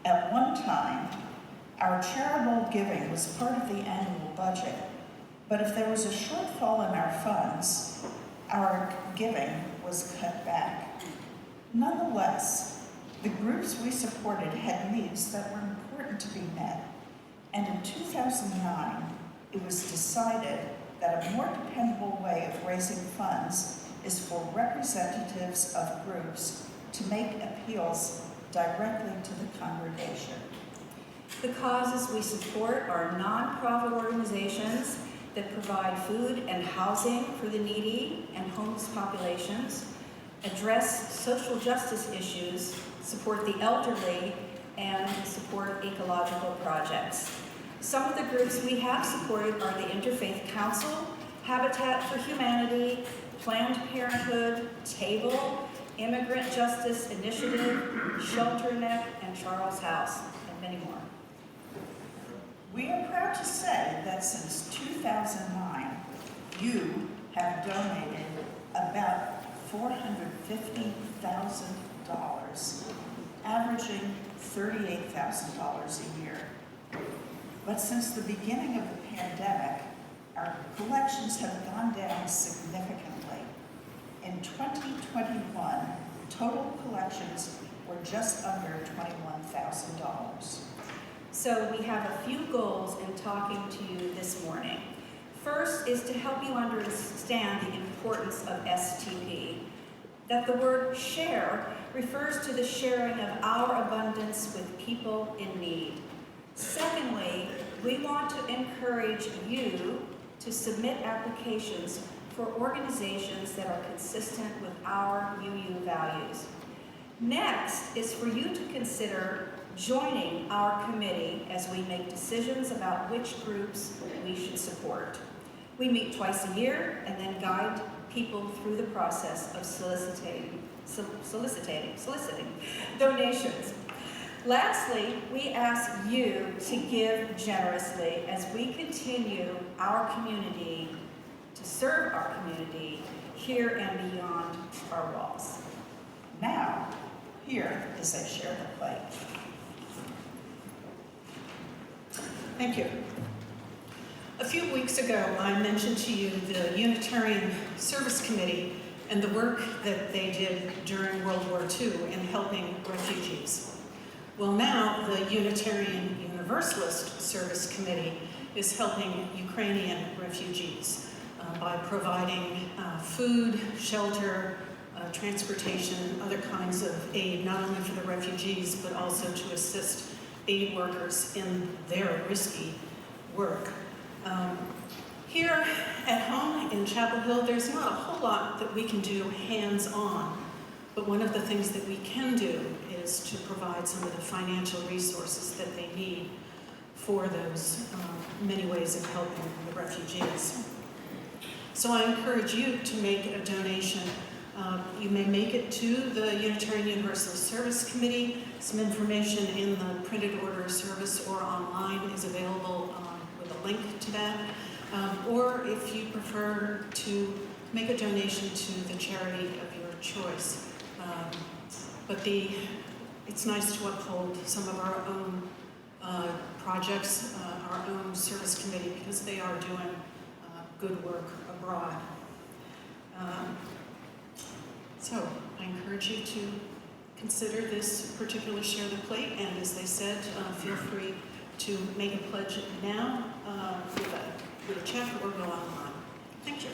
At one time, our charitable giving was part of the annual budget, but if there was a shortfall in our funds, our giving was cut back. Nonetheless, the groups we supported had needs that were important to be met, and in 2009, it was decided that a more dependable way of raising funds is for representatives of groups to make appeals directly to the congregation. The causes we support are nonprofit organizations that provide food and housing for the needy and homeless populations, address social justice issues, support the elderly, and support ecological projects. Some of the groups we have supported are the Interfaith Council, Habitat for Humanity, Planned Parenthood, Table, Immigrant Justice Initiative, Shelter Neck, and Charles House, and many more. We are proud to say that since 2009, you have donated about $450,000, averaging $38,000 a year. But since the beginning of the pandemic, our collections have gone down significantly. In 2021, total collections were just under $21,000. So we have a few goals in talking to you this morning. First is to help you understand the importance of STP, that the word share refers to the sharing of our abundance with people in need. Secondly, we want to encourage you to submit applications for organizations that are consistent with our UU values. Next is for you to consider joining our committee as we make decisions about which groups we should support. We meet twice a year and then guide people through the process of soliciting donations. Lastly, we ask you to give generously as we continue our community, to serve our community here and beyond our walls. Now, here is a share the plate. Thank you. A few weeks ago, I mentioned to you the Unitarian Service Committee and the work that they did during World War II in helping refugees. Well, now the Unitarian Universalist Service Committee is helping Ukrainian refugees by providing food, shelter, transportation, other kinds of aid, not only for the refugees, but also to assist aid workers in their risky work. Here at home in Chapel Hill, there's not a whole lot that we can do hands-on, but one of the things that we can do is to provide some of the financial resources that they need for those many ways of helping the refugees. So I encourage you to make a donation. You may make it to the Unitarian Universalist Service Committee. Some information in the printed order of service or online is available with a link to that. Or if you prefer to make a donation to the charity of your choice. But it's nice to uphold some of our own projects, our own service committee, because they are doing good work abroad. So I encourage you to consider this particular Share the Plate, and as they said, feel free to make a pledge now with a check or go online. Thank you.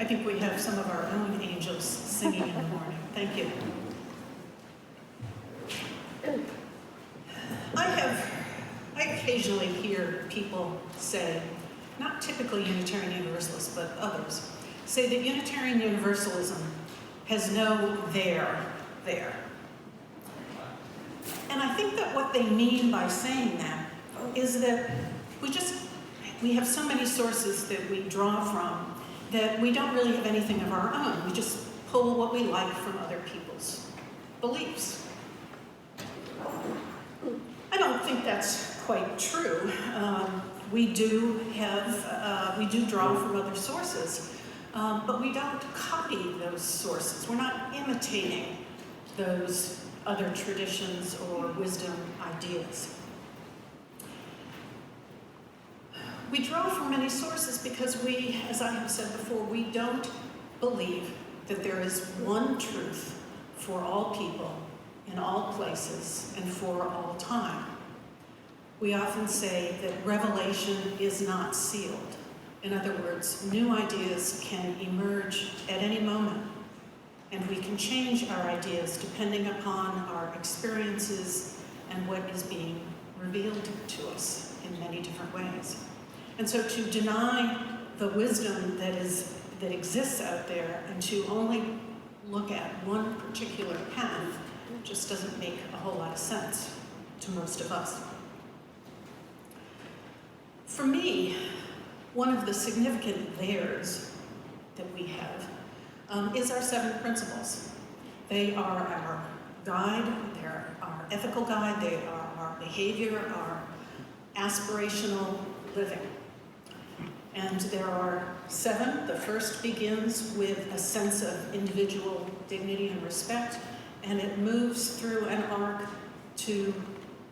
I think we have some of our own angels singing in the morning. Thank you. I occasionally hear people say, not typically Unitarian Universalists, but others, say that Unitarian Universalism has no there. And I think that what they mean by saying that is that we have so many sources that we draw from that we don't really have anything of our own. We just pull what we like from other people's beliefs. I don't think that's quite true. We do draw from other sources, but we don't copy those sources. We're not imitating those other traditions or wisdom ideas. We draw from many sources because we, as I have said before, we don't believe that there is one truth for all people, in all places, and for all time. We often say that revelation is not sealed. In other words, new ideas can emerge at any moment, and we can change our ideas depending upon our experiences and what is being revealed to us in many different ways. And so to deny the wisdom that exists out there and to only look at one particular path just doesn't make a whole lot of sense to most of us. For me, one of the significant theirs that we have is our 7 principles. They are our guide, they're our ethical guide, they are our behavior, our aspirational living. And there are 7. The first begins with a sense of individual dignity and respect, and it moves through an arc to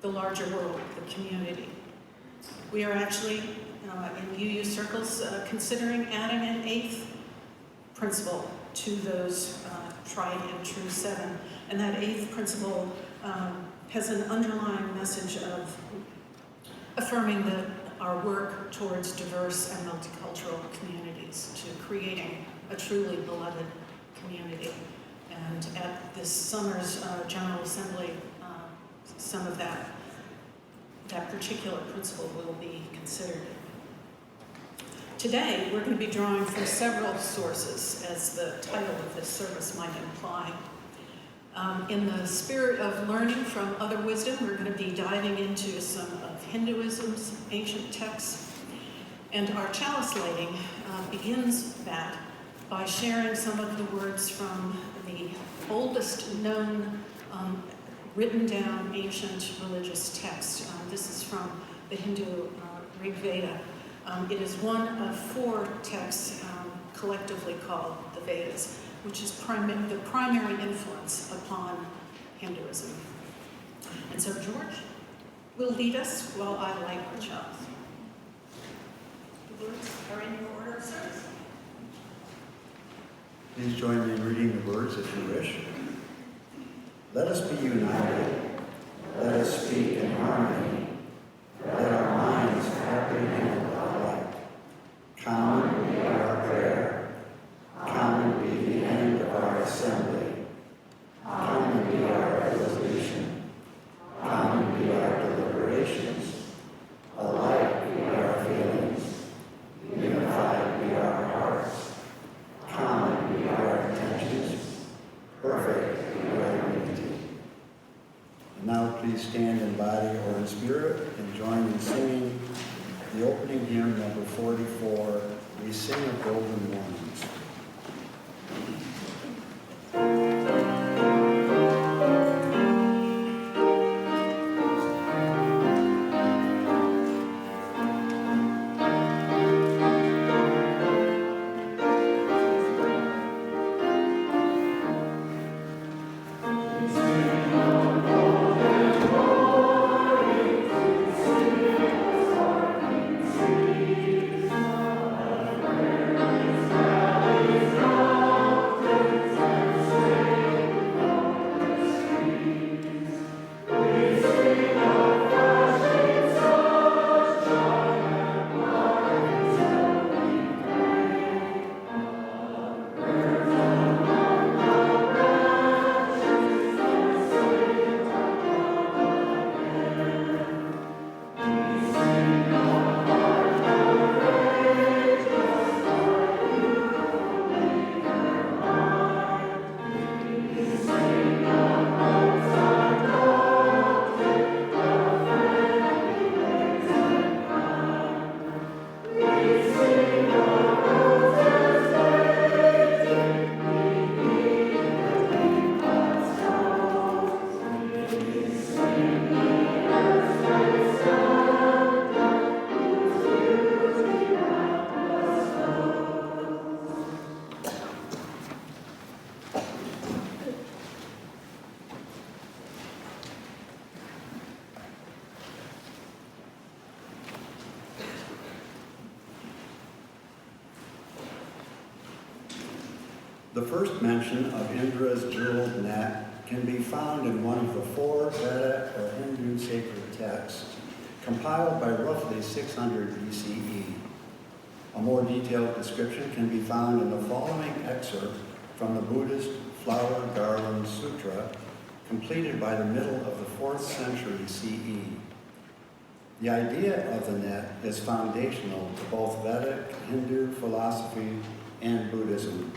the larger world, the community. We are actually, in UU circles, considering adding an 8th principle to those tried and true 7. And that 8th principle has an underlying message of affirming our work towards diverse and multicultural communities, to creating a truly beloved community. And at this summer's General Assembly, some of that particular principle will be considered. Today, we're going to be drawing from several sources, as the title of this service might imply. In the spirit of learning from other wisdom, we're going to be diving into some of Hinduism's ancient texts. And our Chalice Lighting begins that by sharing some of the words from the oldest known written down ancient religious text. This is from the Hindu Veda. It is one of 4 texts collectively called the Vedas, which is the primary influence upon Hinduism. And so George will lead us while I light our chalice. The words are in your order of service. Please join me in reading the words if you wish. Let us be united. Let us speak in harmony. Let our minds apprehend alike. Common be our prayer. Common be the end of our assembly. Common be our resolution. Common be our deliberations. Alike be our feelings. Unified be our hearts. Common be our intentions. Perfect be our unity. And now please stand in body or in spirit and join in singing the opening hymn number 44, We Sing of Golden Mornings. Thank The first mention of Indra's jeweled net can be found in one of the 4 Veda or Hindu sacred texts, compiled by roughly 600 BCE. A more detailed description can be found in the following excerpt from the Buddhist Flower Garland Sutra, completed by the middle of the 4th century CE. The idea of the net is foundational to both Vedic, Hindu philosophy, and Buddhism.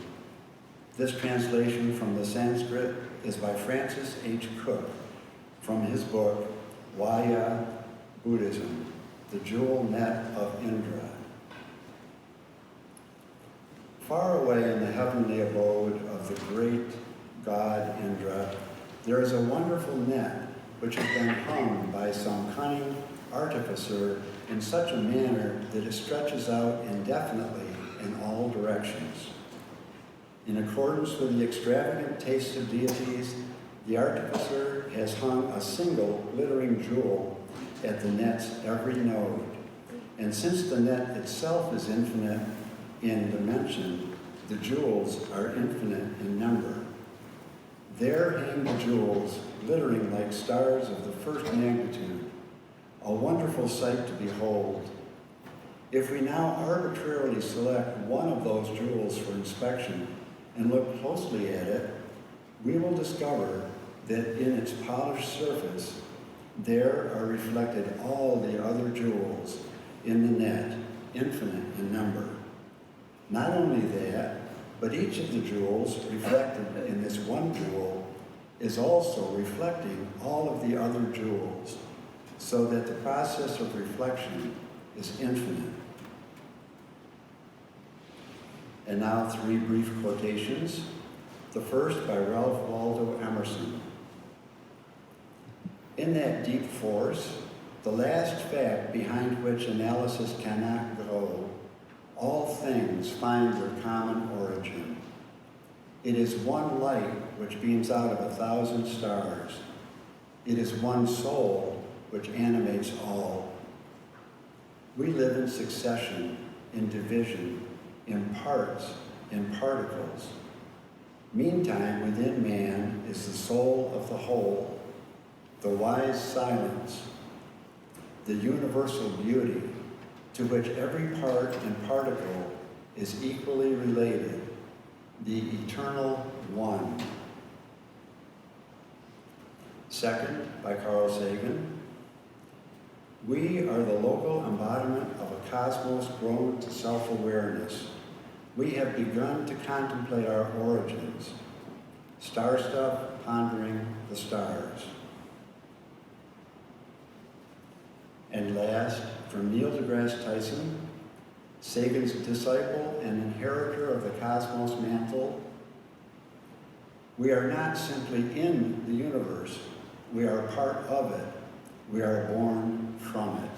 This translation from the Sanskrit is by Francis H. Cook from his book, Vaya Buddhism, The Jewel Net of Indra. Far away in the heavenly abode of the great god Indra, there is a wonderful net which has been hung by some cunning artificer in such a manner that it stretches out indefinitely in all directions. In accordance with the extravagant tastes of deities, the artificer has hung a single glittering jewel at the net's every node. And since the net itself is infinite in dimension, the jewels are infinite in number. There hang the jewels, glittering like stars of the first magnitude, a wonderful sight to behold. If we now arbitrarily select one of those jewels for inspection and look closely at it, we will discover that in its polished surface, there are reflected all the other jewels in the net, infinite in number. Not only that, but each of the jewels reflected in this one jewel is also reflecting all of the other jewels, so that the process of reflection is infinite. And now 3 brief quotations. The first by Ralph Waldo Emerson. In that deep force, the last fact behind which analysis cannot go, all things find their common origin. It is one light which beams out of 1,000 stars. It is one soul which animates all. We live in succession, in division, in parts, in particles. Meantime, within man is the soul of the whole, the wise silence, the universal beauty, to which every part and particle is equally related, the eternal one. Second, by Carl Sagan, we are the local embodiment of a cosmos grown to self-awareness. We have begun to contemplate our origins. Star stuff pondering the stars. And last, from Neil deGrasse Tyson, Sagan's disciple and inheritor of the cosmos mantle, we are not simply in the universe, we are part of it. We are born from it.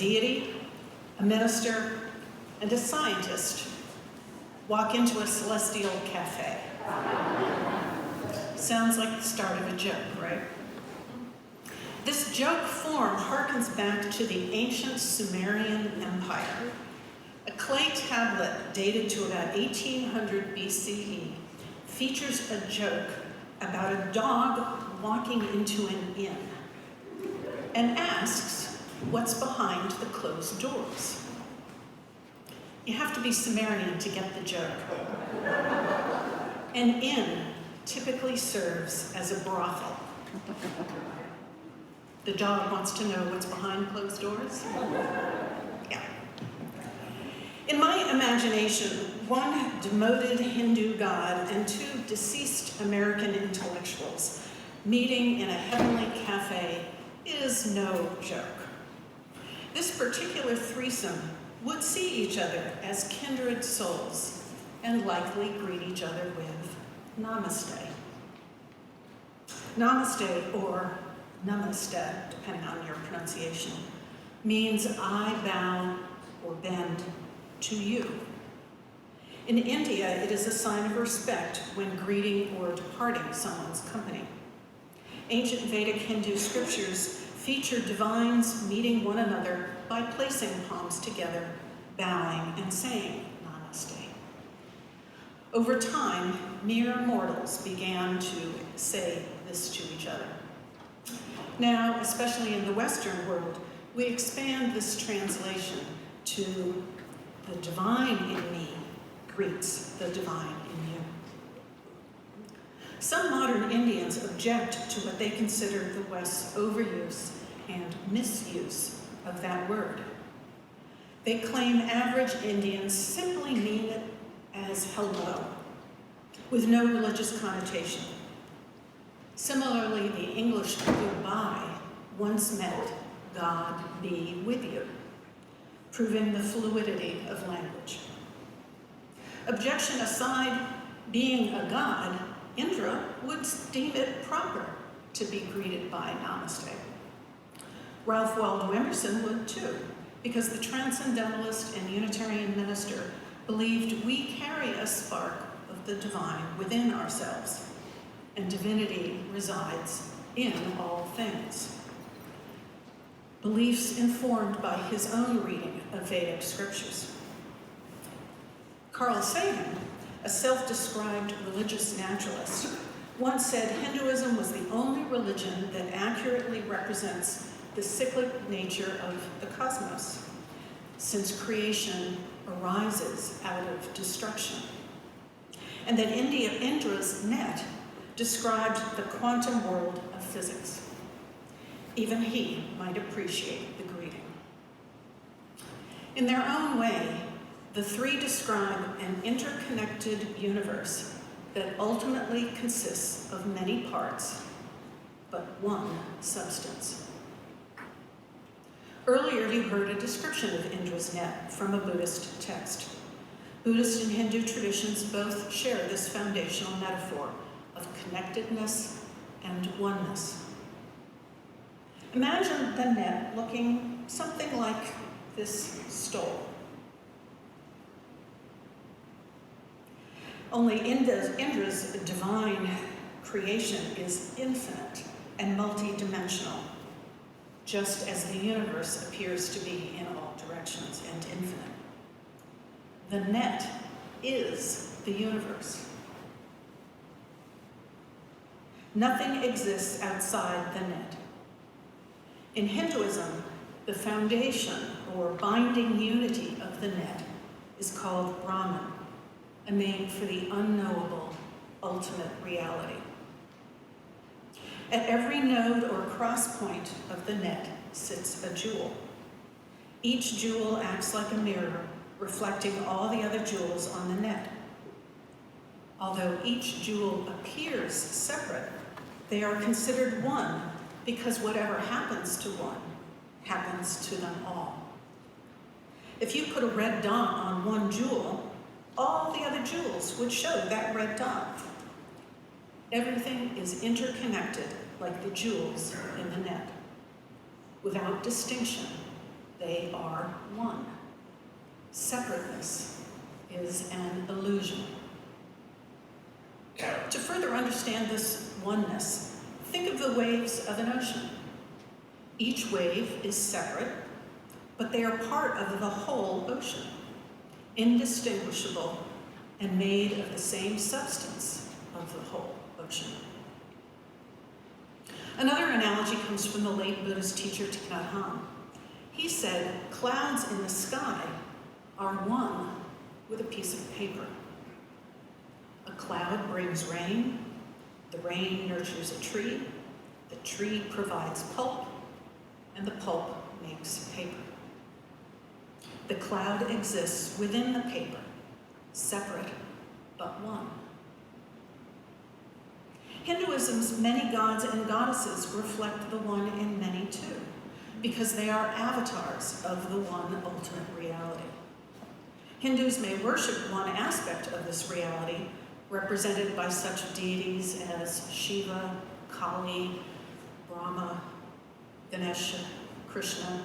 deity, a minister, and a scientist walk into a celestial cafe. Sounds like the start of a joke, right? This joke form harkens back to the ancient Sumerian Empire. A clay tablet dated to about 1800 BCE features a joke about a dog walking into an inn and asks what's behind the closed doors. You have to be Sumerian to get the joke. An inn typically serves as a brothel. The dog wants to know what's behind closed doors? Yeah. In my imagination, one demoted Hindu god and two deceased American intellectuals meeting in a heavenly cafe is no joke. This particular threesome would see each other as kindred souls and likely greet each other with namaste. Namaste, or namaste, depending on your pronunciation, means I bow or bend to you. In India, it is a sign of respect when greeting or departing someone's company. Ancient Vedic Hindu scriptures feature divines meeting one another by placing palms together, bowing, and saying namaste. Over time, mere mortals began to say this to each other. Now, especially in the Western world, we expand this translation to the divine in me greets the divine in you. Some modern Indians object to what they consider the West's overuse and misuse of that word. They claim average Indians simply mean it as hello, with no religious connotation. Similarly, the English goodbye once meant God be with you, proving the fluidity of language. Objection aside, being a god, Indra would deem it proper to be greeted by namaste. Ralph Waldo Emerson would too, because the transcendentalist and Unitarian minister believed we carry a spark of the divine within ourselves, and divinity resides in all things. Beliefs informed by his own reading of Vedic scriptures. Carl Sagan, a self-described religious naturalist, once said Hinduism was the only religion that accurately represents the cyclic nature of the cosmos, since creation arises out of destruction, and that Indra's net described the quantum world of physics. Even he might appreciate the greeting. In their own way, the three describe an interconnected universe that ultimately consists of many parts, but one substance. Earlier, you heard a description of Indra's net from a Buddhist text. Buddhist and Hindu traditions both share this foundational metaphor of connectedness and oneness. Imagine the net looking something like this stole. Only Indra's divine creation is infinite and multidimensional, just as the universe appears to be in all directions and infinite. The net is the universe. Nothing exists outside the net. In Hinduism, the foundation or binding unity of the net is called Brahman, a name for the unknowable, ultimate reality. At every node or cross point of the net sits a jewel. Each jewel acts like a mirror, reflecting all the other jewels on the net. Although each jewel appears separate, they are considered one because whatever happens to one happens to them all. If you put a red dot on one jewel, all the other jewels would show that red dot. Everything is interconnected like the jewels in the net, without distinction, They are one. Separateness is an illusion. To further understand this oneness, think of the waves of an ocean. Each wave is separate, but they are part of the whole ocean, indistinguishable and made of the same substance of the whole ocean. Another analogy comes from the late Buddhist teacher Thich Nhat Hanh. He said, clouds in the sky are one with a piece of paper. A cloud brings rain, the rain nurtures a tree, the tree provides pulp, and the pulp makes paper. The cloud exists within the paper, separate but one. Hinduism's many gods and goddesses reflect the one in many too, because they are avatars of the one ultimate reality. Hindus may worship one aspect of this reality, represented by such deities as Shiva, Kali, Brahma, Ganesha, Krishna.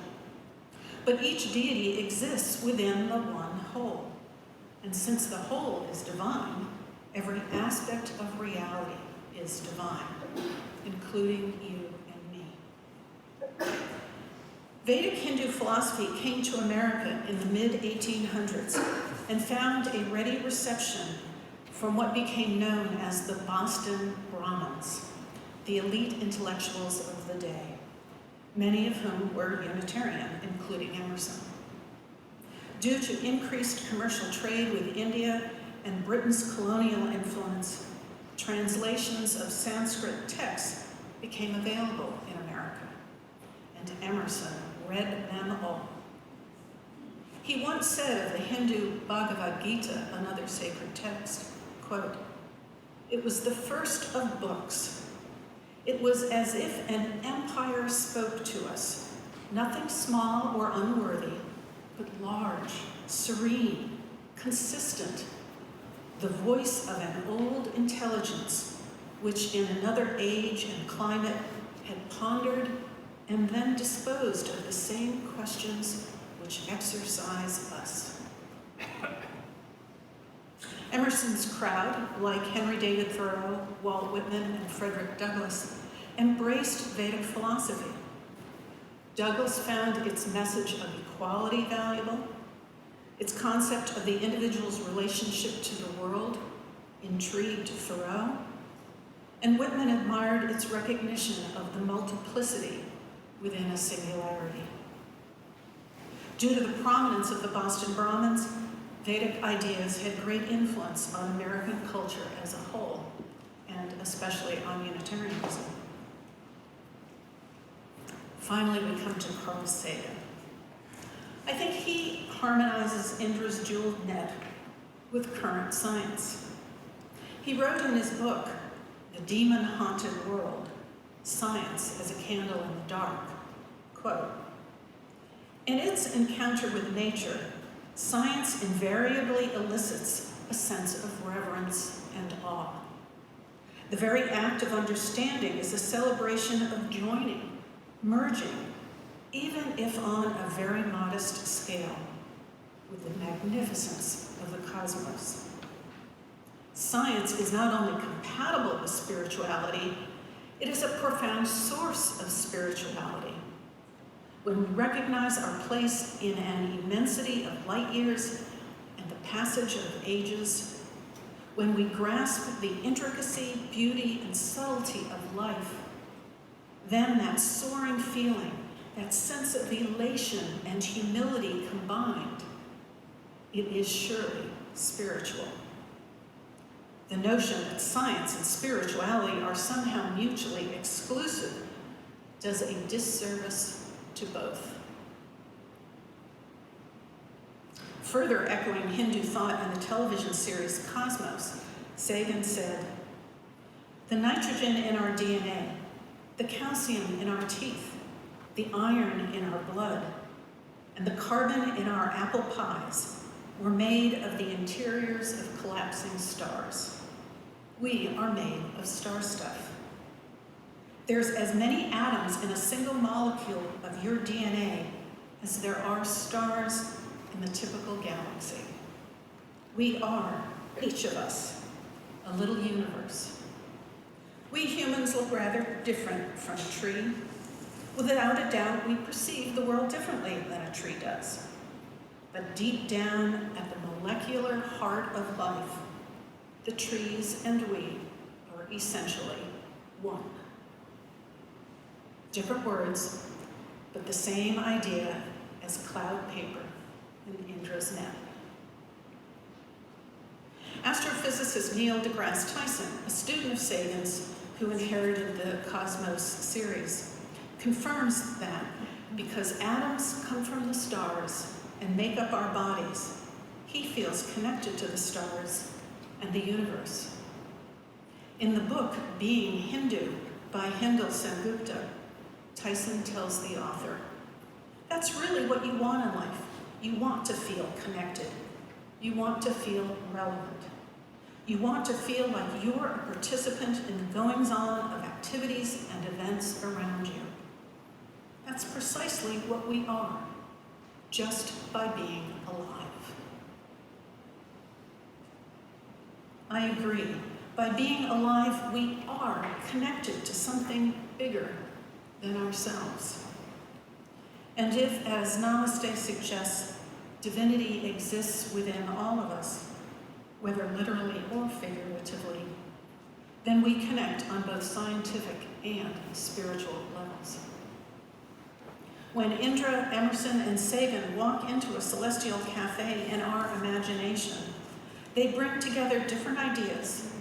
But each deity exists within the one whole. And since the whole is divine, every aspect of reality is divine, including you and me. Vedic Hindu philosophy came to America in the mid-1800s and found a ready reception from what became known as the Boston Brahmins, the elite intellectuals of the day, many of whom were Unitarian, including Emerson. Due to increased commercial trade with India and Britain's colonial influence, translations of Sanskrit texts became available in America, and Emerson read them all. He once said of the Hindu Bhagavad Gita, another sacred text, quote, "It was the first of books. It was as if an empire spoke to us, nothing small or unworthy, but large, serene, consistent, the voice of an old intelligence, which in another age and climate had pondered and then disposed of the same questions which exercise us." Emerson's crowd, like Henry David Thoreau, Walt Whitman, and Frederick Douglass, embraced Vedic philosophy. Douglass found its message of equality valuable, its concept of the individual's relationship to the world intrigued Thoreau, and Whitman admired its recognition of the multiplicity within a singularity. Due to the prominence of the Boston Brahmins, Vedic ideas had great influence on American culture as a whole, and especially on Unitarianism. Finally, we come to Carl Sagan. I think he harmonizes Indra's jeweled net with current science. He wrote in his book, The Demon-Haunted World, Science as a Candle in the Dark, quote, "In its encounter with nature, science invariably elicits a sense of reverence and awe. The very act of understanding is a celebration of joining, merging, even if on a very modest scale, with the magnificence of the cosmos. Science is not only compatible with spirituality, it is a profound source of spirituality. When we recognize our place in an immensity of light years and the passage of ages, when we grasp the intricacy, beauty, and subtlety of life, then that soaring feeling, that sense of elation and humility combined, it is surely spiritual. The notion that science and spirituality are somehow mutually exclusive does a disservice to both." Further echoing Hindu thought in the television series Cosmos, Sagan said, "The nitrogen in our DNA, the calcium in our teeth, the iron in our blood, and the carbon in our apple pies were made of the interiors of collapsing stars. We are made of star stuff. There's as many atoms in a single molecule of your DNA as there are stars in the typical galaxy. We are, each of us, a little universe. We humans look rather different from a tree. Without a doubt, we perceive the world differently than a tree does. But deep down at the molecular heart of life, the trees and we are essentially one. Different words, but the same idea as cloud paper in Indra's net. Astrophysicist Neil deGrasse Tyson, a student of Sagan's who inherited the Cosmos series, confirms that because atoms come from the stars and make up our bodies, he feels connected to the stars and the universe. In the book Being Hindu by Eskildsen, Tyson tells the author, that's really what you want in life. You want to feel connected. You want to feel relevant. You want to feel like you're a participant in the goings-on of activities and events around you. That's precisely what we are, just by being alive. I agree. By being alive, we are connected to something bigger than ourselves. And if, as Namaste suggests, divinity exists within all of us, whether literally or figuratively, then we connect on both scientific and spiritual levels. When Indra, Emerson, and Sagan walk into a celestial cafe in our imagination, they bring together different ideas,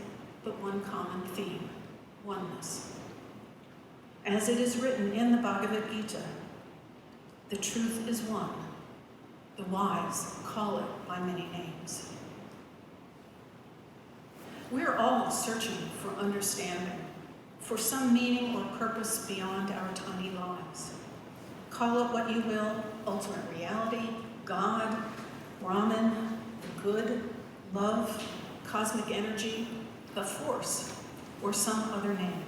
but one common theme, oneness. As it is written in the Bhagavad Gita, the truth is one. The wise call it by many names. We're all searching for understanding, for some meaning or purpose beyond our tiny lives. Call it what you will, ultimate reality, God, Brahman, the good, love, cosmic energy, the force, or some other name.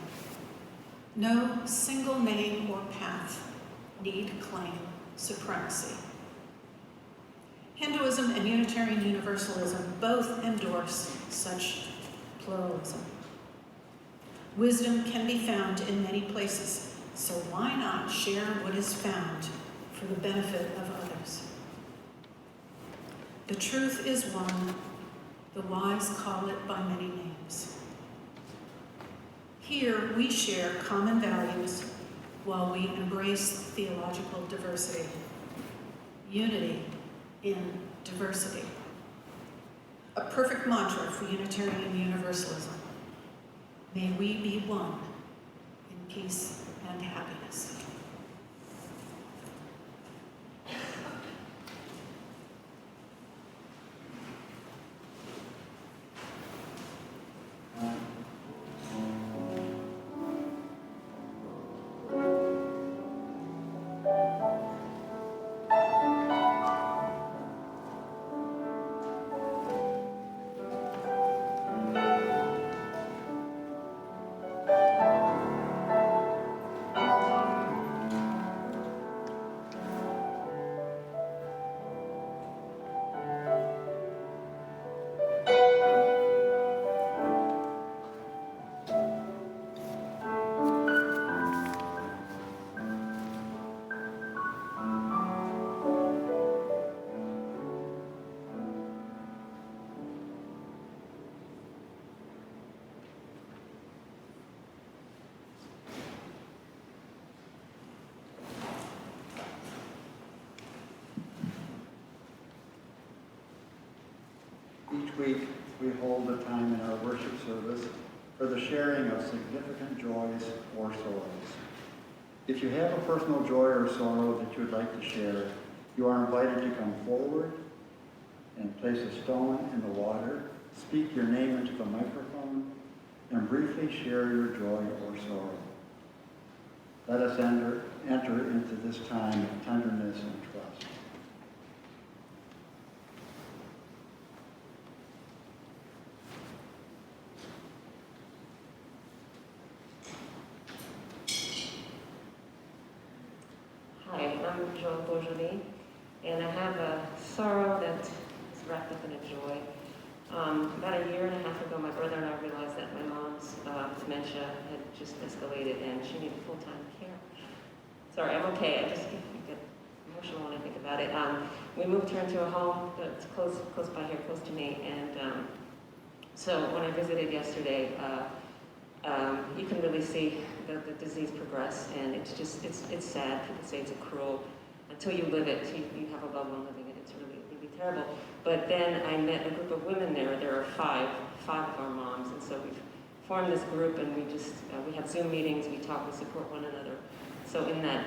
No single name or path need claim supremacy. Hinduism and Unitarian Universalism both endorse such pluralism. Wisdom can be found in many places, so why not share what is found for the benefit of others? The truth is one, the wise call it by many names. Here we share common values while we embrace theological diversity. Unity in diversity. A perfect mantra for Unitarian Universalism. May we be one in peace and happiness. Each week, we hold a time in our worship service for the sharing of significant joys or sorrows. If you have a personal joy or sorrow that you would like to share, you are invited to come forward and place a stone in the water, speak your name into the microphone, and briefly share your joy or sorrow. Let us enter into this time of tenderness and trust. Hi, Joel Beaujolais, and I have a sorrow that is wrapped up in a joy. About a year and a half ago, my brother and I realized that my mom's dementia had just escalated and she needed full-time care. Sorry, I'm okay. I just get emotional when I think about it. We moved her into a home that's close by here, close to me, and so when I visited yesterday, you can really see the disease progress, and it's sad. People say it's a cruel. Until you live it, you have a loved one living it. It's really, really terrible. But then I met a group of women there. There are five of our moms, and so we've formed this group, and we have Zoom meetings. We talk, we support one another. So in that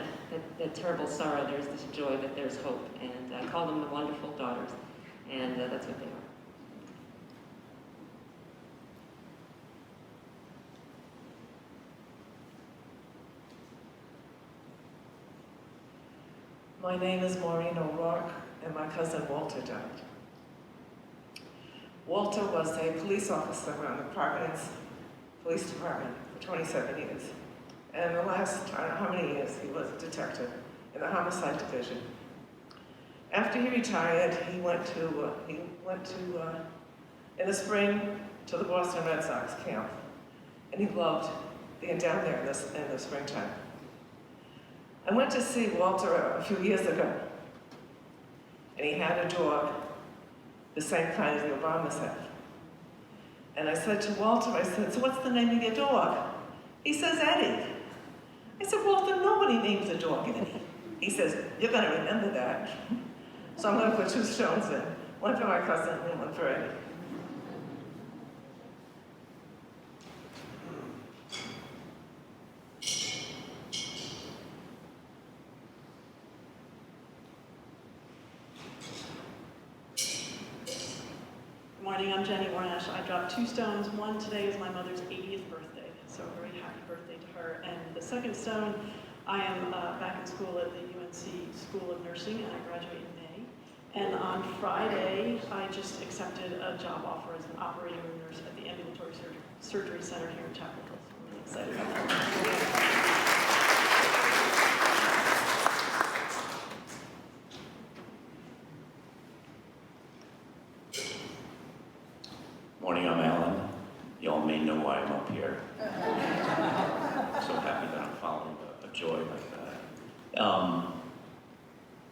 terrible sorrow, there's this joy that there's hope, and I call them the wonderful daughters, and that's what they are. My name is Maureen O'Rourke, and my cousin Walter died. Walter was a police officer around the Providence Police Department for 27 years. And the last, I don't know how many years, he was a detective in the Homicide Division. After he retired, he went to in the spring, to the Boston Red Sox camp. And he loved being down there in the springtime. I went to see Walter a few years ago, and he had a dog, the same kind as the Obamas have. And I said to Walter, I said, so what's the name of your dog? He says, Eddie. I said, Walter, nobody names a dog Eddie. He says, you're gonna remember that. So I'm gonna put 2 stones in, one for my cousin and one for Eddie. Good morning, I'm Jenny Warnash. I dropped 2 stones. One today is my mother's 80th birthday, so a very happy birthday to her. And the second stone, I am back in school at the UNC School of Nursing, and I graduate in May. And on Friday, I just accepted a job offer as an operating room nurse at the Ambulatory Surgery Center here in Chapel Hill. So I'm really excited about that. Morning, I'm Alan. Y'all may know why I'm up here. I'm so happy that I'm following a joy like that.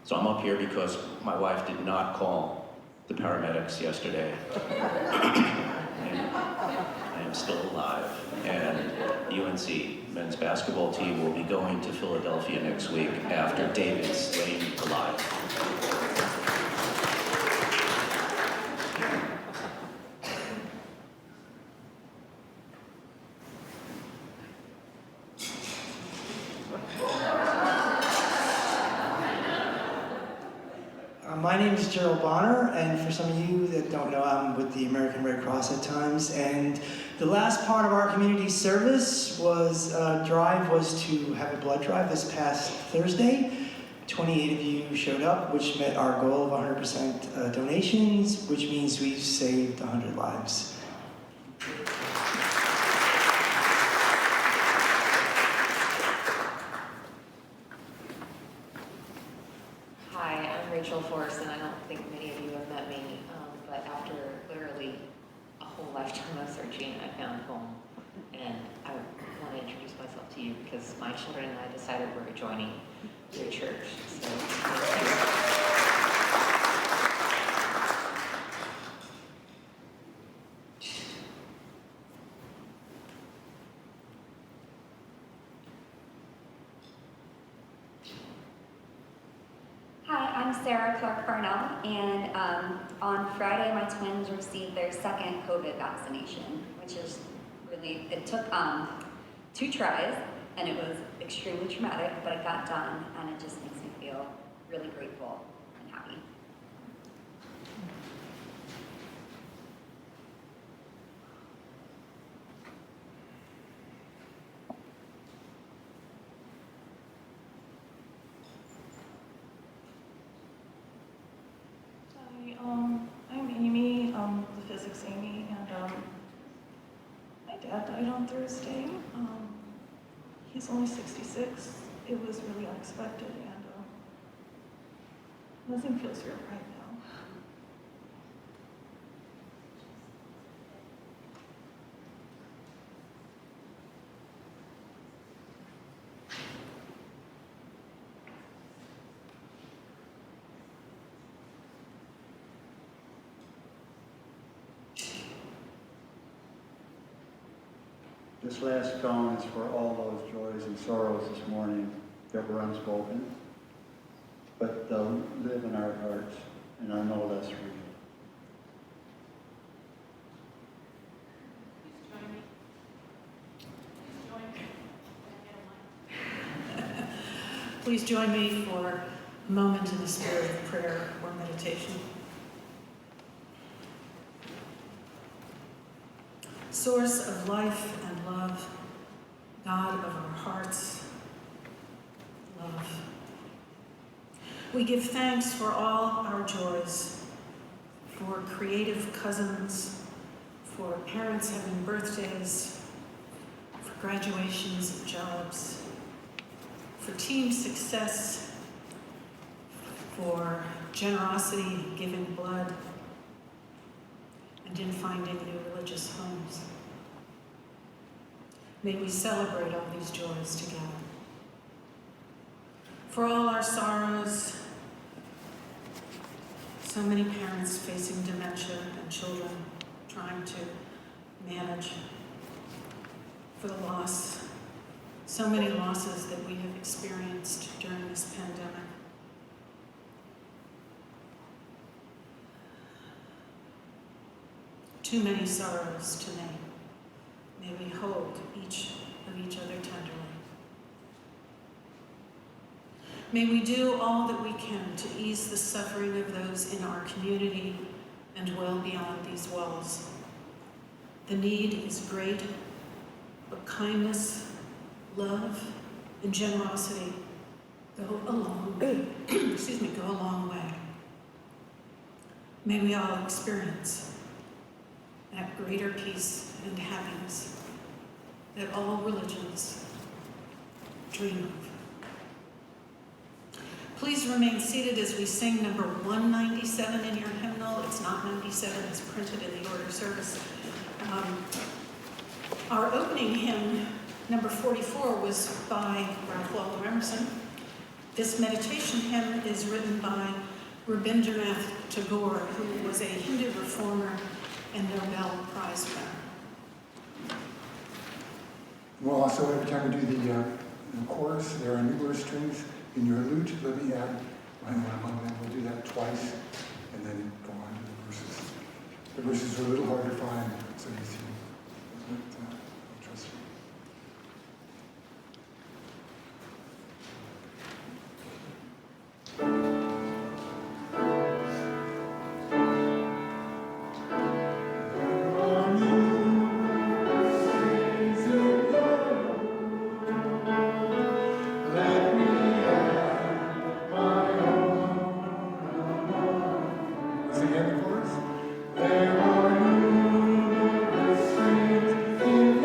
So I'm up here because my wife did not call the paramedics yesterday. And I am still alive. And UNC men's basketball team will be going to Philadelphia next week after David slain Goliath. My name is Gerald Bonner, and for some of you that don't know, I'm with the American Red Cross at times. And the last part of our community service was to have a blood drive this past Thursday. 28 of you showed up, which met our goal of 100% donations, which means we've saved 100 lives. Rachel Forrest, and I don't think many of you have met me, but after literally a whole lifetime of searching, I found home. And I want to introduce myself to you because my children and I decided we're joining your church. So thank you. I'm Sarah Clark Parnell, and on Friday my twins received their second COVID vaccination, which is really, it took 2 tries, and it was extremely traumatic, but it got done, and it just makes me feel really grateful and happy. I'm Amy, the physics Amy, and my dad died on Thursday. He's only 66. It was really unexpected, and Nothing feels real right now. This last Gong is for all those joys and sorrows this morning that were unspoken, but they'll live in our hearts and are no less real. Please join me for a moment in the spirit of prayer or meditation. Source of life and love, God of our hearts, love. We give thanks for all our joys, for creative cousins, for parents having birthdays, for graduations and jobs, for team success, for generosity in giving blood, and in finding new religious homes. May we celebrate all these joys together. For all our sorrows, so many parents facing dementia and children trying to manage. For the loss, so many losses that we have experienced during this pandemic. Too many sorrows to name. May we hold each other tenderly. May we do all that we can to ease the suffering of those in our community and well beyond these walls. The need is great, but kindness, love, and generosity go a long way. Go a long way. May we all experience that greater peace and happiness that all religions dream of. Please remain seated as we sing number 197 in your hymnal. It's not 97, it's printed in the order service. Our opening hymn, number 44, was by Ralph Waldo Emerson. This meditation hymn is written by Rabindranath Tagore, who was a Hindu reformer and Nobel Prize winner. Well, also every time we do the chorus, there are numerous strings in your lute. Let me add my one among them. We'll do that twice, and then go on to the verses. The verses are a little hard to find, so you see. But, trust me. Again, the chorus. There are numerous streams in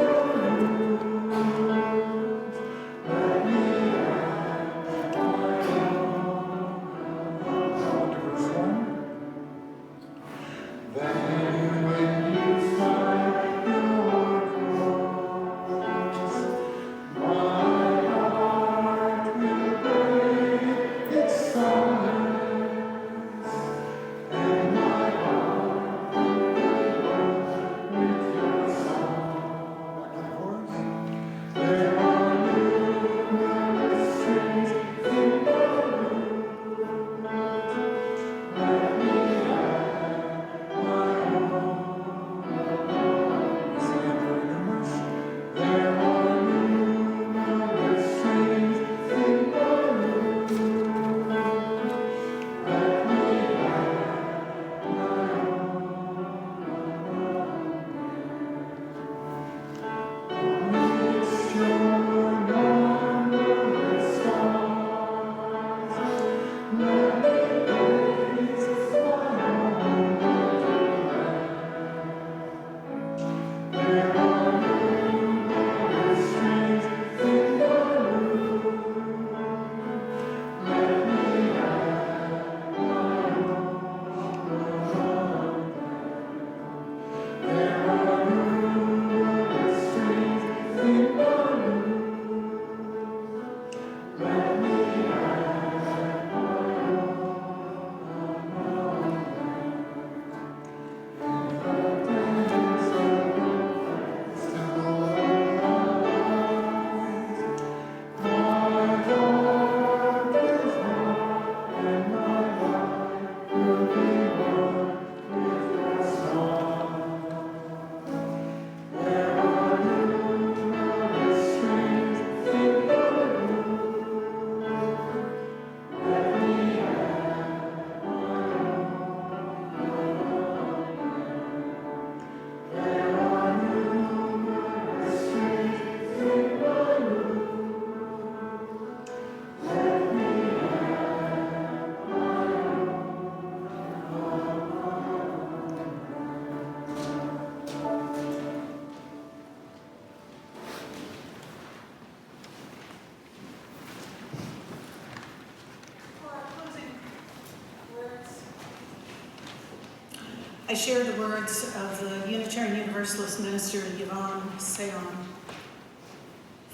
I share the words of the Unitarian Universalist minister Yvonne Seon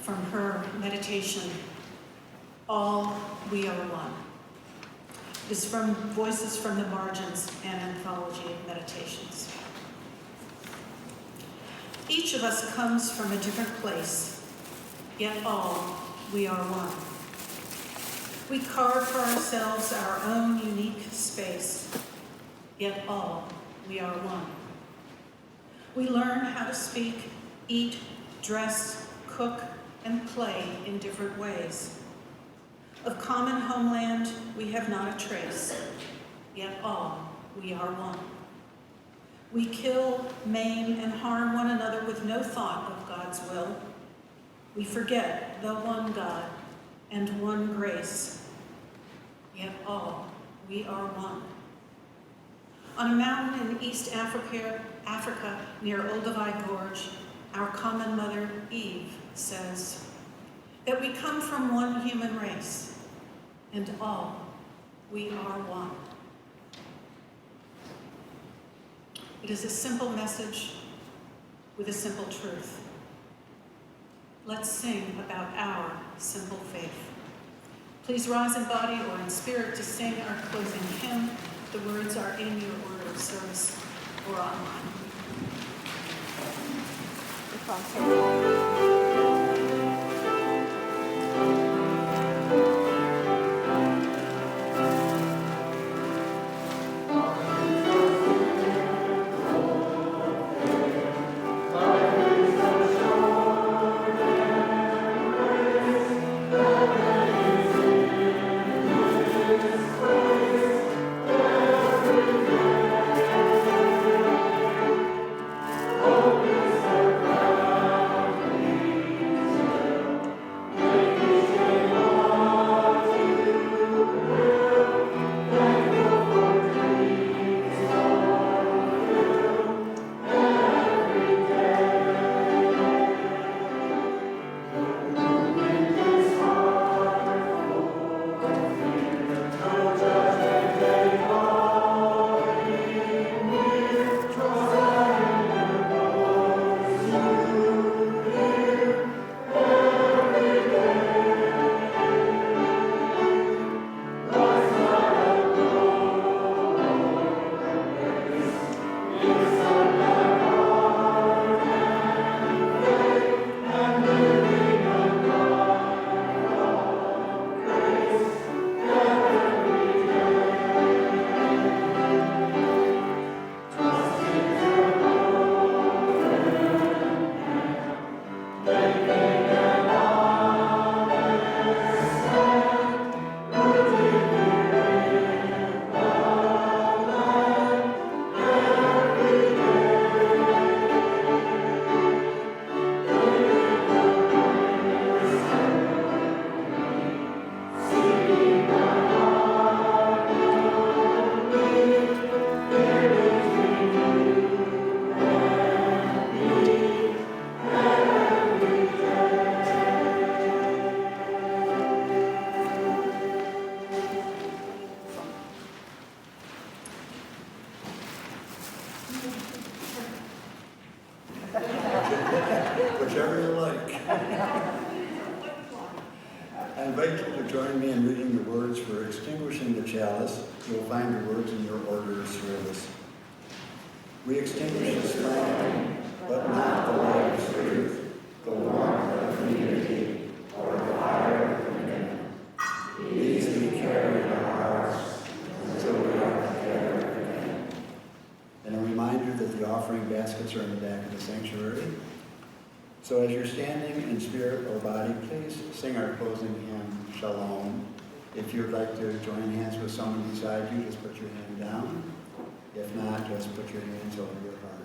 from her meditation, All We Are One. It is from Voices from the Margins and Anthology Meditations. Each of us comes from a different place, yet all we are one. We carve for ourselves our own unique space, yet all we are one. We learn how to speak, eat, dress, cook, and play in different ways. Of common homeland, we have not a trace, yet all we are one. We kill, maim, and harm one another with no thought of God's will. We forget the one God and one grace, yet all we are one. On a mountain in East Africa near Olduvai Gorge, our common mother, Eve, says that we come from one human race, and all we are one. It is a simple message with a simple truth. Let's sing about our simple faith. Please rise in body or in spirit to sing our closing hymn. The words are in your order of service or online. Whichever you like. I invite you to join me in reading the words for extinguishing the chalice. You'll find the words in your order of service. We extinguish this flame, but not the light of truth, the warmth of community, or the fire of commitment. These we carry in our hearts until we are together again. And a reminder that the offering baskets are in the back of the sanctuary. So as you're standing in spirit or body, please sing our closing hymn, Shalom. If you'd like to join hands with someone beside you, just put your hand down. If not, just put your hands over your heart.